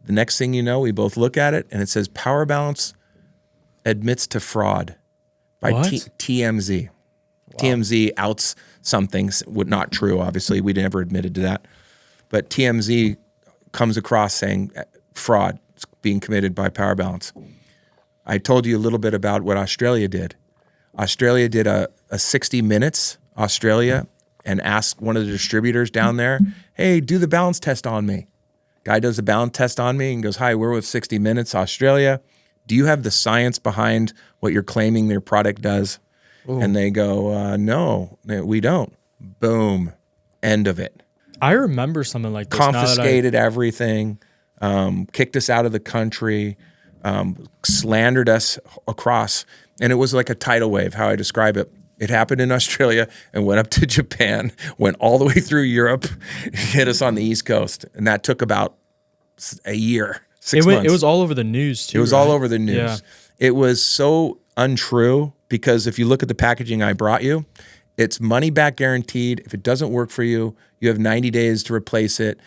The next thing you know, we both look at it, and it says Power Balance admits to fraud by TMZ. Wow. TMZ outs something, not true, obviously. We never admitted to that. But TMZ comes across saying fraud is being committed by Power Balance. I told you a little bit about what Australia did. Australia did a 60 Minutes, Australia, and asked one of the distributors down there, hey, do the balance test on me. Guy does the balance test on me and goes, hi, we're with 60 Minutes, Australia. Do you have the science behind what you're claiming their product does? Ooh. And they go, no, we don't. Boom. End of it. I remember something like this. Confiscated everything, kicked us out of the country, slandered us across. And it was like a tidal wave, how I describe it. It happened in Australia and went up to Japan, went all the way through Europe, hit us on the East Coast. And that took about a year, 6 months. It was all over the news too. It was all over the news. Yeah. It was so untrue because if you look at the packaging I brought you, it's money back guaranteed. If it doesn't work for you, you have 90 days to replace it.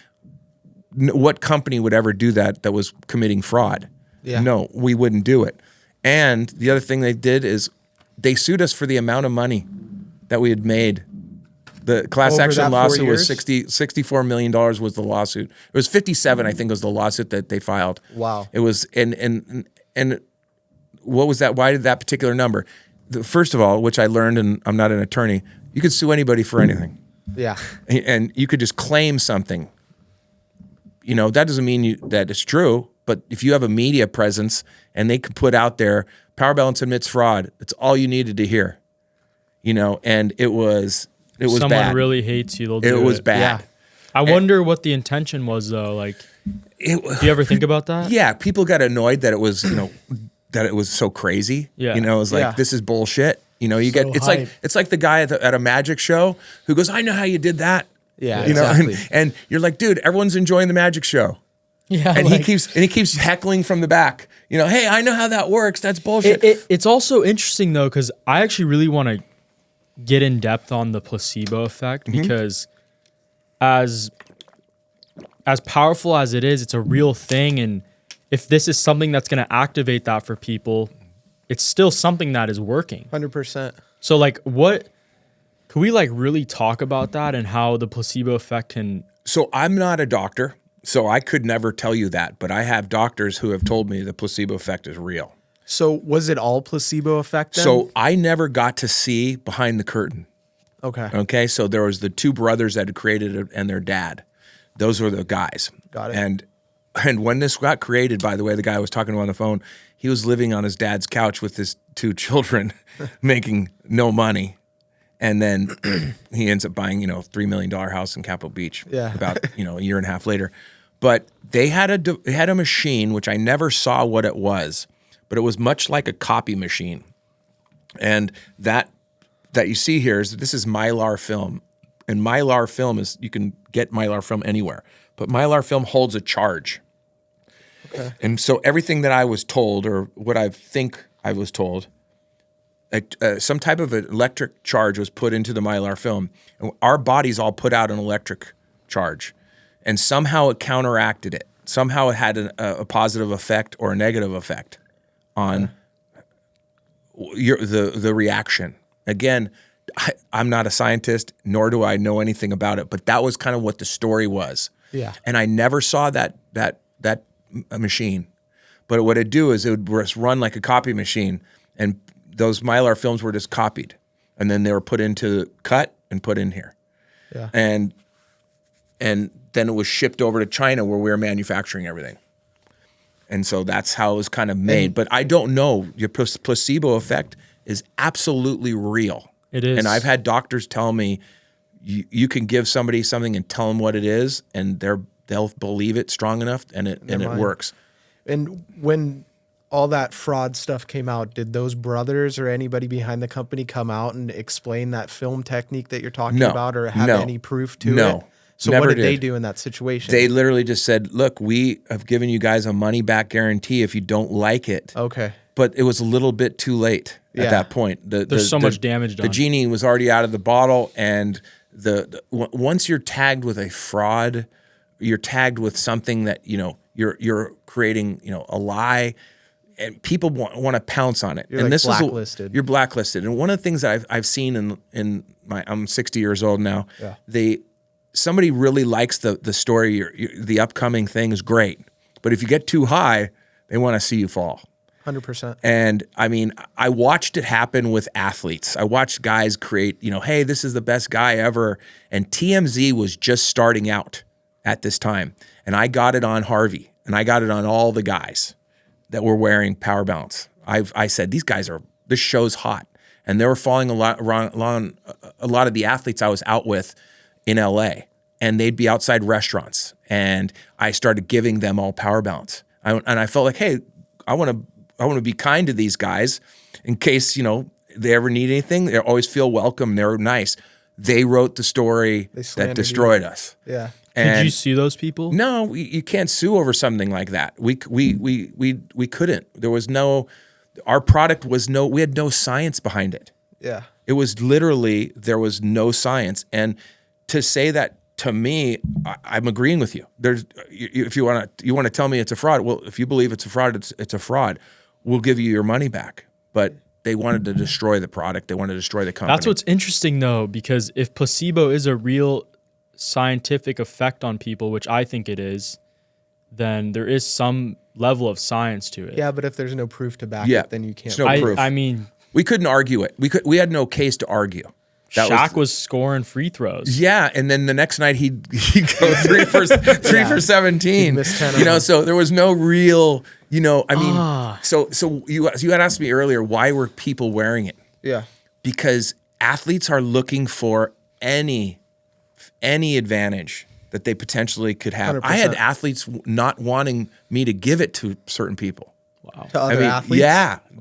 What company would ever do that was committing fraud? Yeah. No, we wouldn't do it. And the other thing they did is they sued us for the amount of money that we had made. The class action lawsuit was $64 million was the lawsuit. It was 57, I think, was the lawsuit that they filed. Wow. It was, and what was that? Why did that particular number? First of all, which I learned, and I'm not an attorney, you could sue anybody for anything. Yeah. And you could just claim something. You know, that doesn't mean that it's true, but if you have a media presence and they could put out there, Power Balance admits fraud, it's all you needed to hear. You know, and it was Someone bad. Really hates you, they'll do it. It was bad. Yeah. I wonder what the intention was, though. Like, do you ever think about that? Yeah, people got annoyed that it was, that it was so crazy. Yeah. You know, it was like, this is bullshit. You know, you get, it's like the guy at a magic show who goes, I know how you did that. Yeah, you know, exactly. and you're like, dude, everyone's enjoying the magic show. Yeah, and he keeps heckling from the back. You know, hey, I know how that works. That's bullshit. It's also interesting though, because I actually really want to get in depth on the placebo effect because as powerful as it is, it's a real thing, and if this is something that's going to activate that for people, it's still something that is working. 100%. So like, could we like really talk about that and how the placebo effect can? So I'm not a doctor, so I could never tell you that, but I have doctors who have told me the placebo effect is real. So was it all placebo effect then? So I never got to see behind the curtain. Okay. So there was the two brothers that had created it and their dad. Those were the guys. Got it. And when this got created, by the way, the guy I was talking to on the phone, he was living on his dad's couch with his two children, making no money. And then he ends up buying, $3 million house in Capitol Beach about, a year and a half later. But they had a machine, which I never saw what it was, but it was much like a copy machine. And that you see here this is Mylar film. And Mylar film you can get Mylar film anywhere, but Mylar film holds a charge. Okay. And so everything that I was told, or what I think I was told, some type of an electric charge was put into the Mylar film. And our bodies all put out an electric charge. And somehow it counteracted it. Somehow it had a positive effect or a negative effect on the reaction. Again, I'm not a scientist, nor do I know anything about it, but that was kind of what the story was. Yeah. And I never saw that machine. But what it'd do is it would just run like a copy machine, and those Mylar films were just copied, and then they were put into cut and put in here. Yeah. And then it was shipped over to China where we were manufacturing everything. And so that's how it was kind of made. But I don't know. Your placebo effect is absolutely real. It is. And I've had doctors tell me you can give somebody something and tell them what it is, and they'll believe it strong enough, and it works. And when all that fraud stuff came out, did those brothers or anybody behind the company come out and explain that film technique that you're talking about, or have any proof to it? So what did they do in that situation? They literally just said, look, we have given you guys a money back guarantee if you don't like it. Okay. But it was a little bit too late at that point. There's so much damage done. The genie was already out of the bottle, and once you're tagged with a fraud, you're tagged with something that, you know, you're creating, you know, a lie, and people want to pounce on it. You're and like this blacklisted. You're blacklisted. And one of the things that I've seen in my, I'm 60 years old now. Yeah. Somebody really likes the story, the upcoming thing is great. But if you get too high, they want to see you fall. 100%. And I mean, I watched it happen with athletes. I watched guys create, you know, hey, this is the best guy ever. And TMZ was just starting out at this time. And I got it on Harvey, and I got it on all the guys that were wearing Power Balance. I said, this show's hot. And they were following a lot of the athletes I was out with in LA, and they'd be outside restaurants. And I started giving them all Power Balance. And I felt like, hey, I want to be kind to these guys in case, you know, they ever need anything. They always feel welcome. They're nice. They wrote the story that destroyed us. Yeah. And did you sue those people? no, you can't sue over something like that. We couldn't. There was our product was we had no science behind it. Yeah. It was literally, there was no science. And to say that to me, I'm agreeing with you. If you want to tell me it's a fraud, well, if you believe it's a fraud, it's a fraud. We'll give you your money back. But they wanted to destroy the product. They wanted to destroy the company. That's what's interesting, though, because if placebo is a real scientific effect on people, which I think it is, then there is some level of science to it. Yeah, but if there's no proof to back it, then you can't. There's no proof. I mean, we couldn't argue it. We had no case to argue. Shaq was scoring free throws. Yeah, and then the next night he'd go 3 for 17. Miss 10 you know, so there was no real, you know, I mean, so you had asked me earlier, why were people wearing it? Yeah. Because athletes are looking for any advantage that they potentially could have. 100%. I had athletes not wanting me to give it to certain people. Wow. To other athletes? Yeah,